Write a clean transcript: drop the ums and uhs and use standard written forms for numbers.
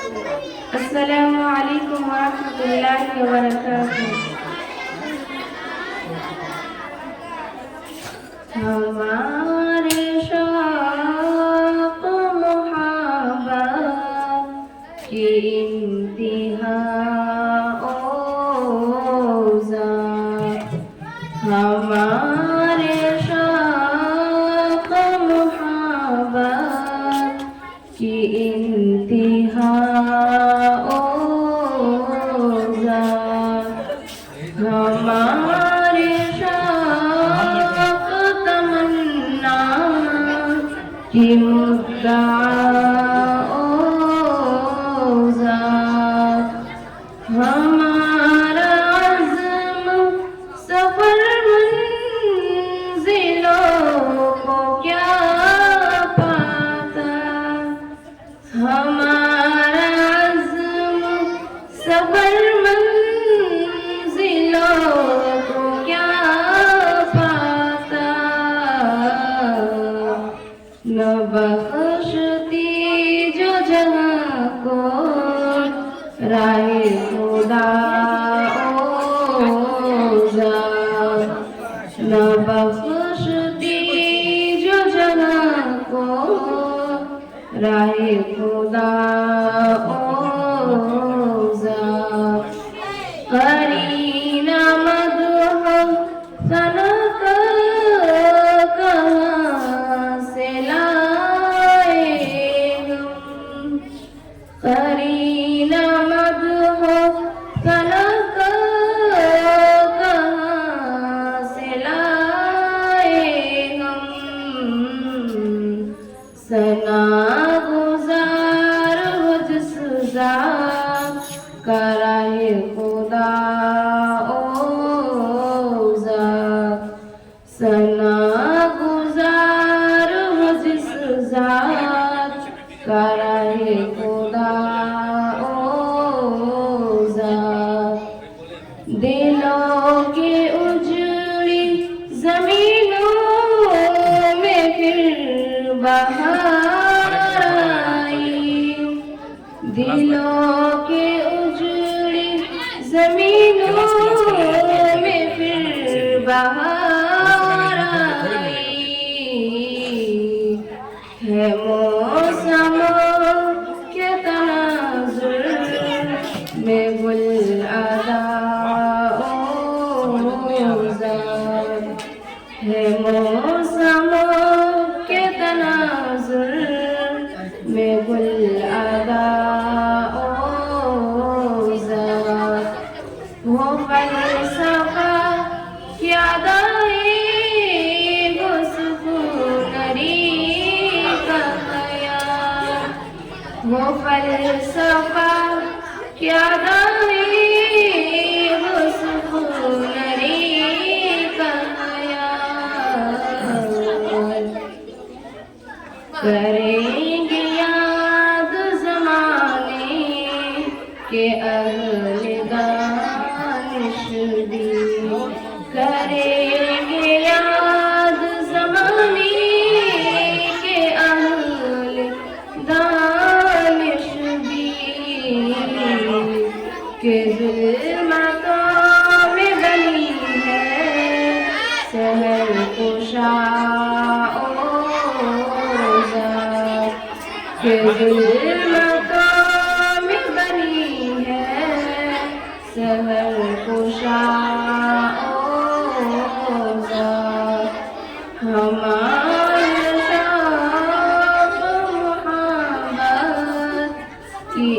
अस्सलामु अलैकुम वरहमतुल्लाहि वबरकातुहू। हमारे शौक़ मोहब्बत की इंतहा ओज़ा, हमारे शौक़ मोहब्बत की इंतहा ओज़ा, हमारे शौक़ तमन्ना की मुद्दा ओज़ा, हमारा अज़्म सफ़र मंज़िलों को क्या पाता, हमारा अज़्म सफ़र मंज़िलों को क्या पाता, न बख्शती जो जहाँ को राहे खुदा ओज़ा, न बख्शती जो जहाँ को राहे खुदा ओज़ा, करीना मदह सना कहाँ से लाए हम, करीना मदह सना कहाँ से लाए हम, सना गुज़ार हो जिस ज़ात का राहे खुदा ओज़ा, सना गुज़ार हो जिस ज़ात का राहे खुदा ओज़ा, दिलों के उजड़ी ज़मीनों में फिर बहार आई, दिलों के उजड़ी ज़मीनों में फिर बहार आई, है मौसम के तनाज़ुर में गुल अदा ओज़ा, है मौसम के तनाज़ुर में गुल अदा ओज़ा, वो फ़लसफ़ा क्या दाए वो सुकूनरी का ख़याल, वो फ़लसफ़ा क्या दाए वो सुकूनरी का ख़याल, करेंगे याद ज़माने के अहले दानिश भी, करेंगे याद ज़माने के अहले दानिश भी, के ज़ुल्मतों में बनी है सहर कुशा ओज़ा, के ज़ुल्मतों में बनी है सहर कुशा ओज़ा, हमारे शौक़ मोहब्बत की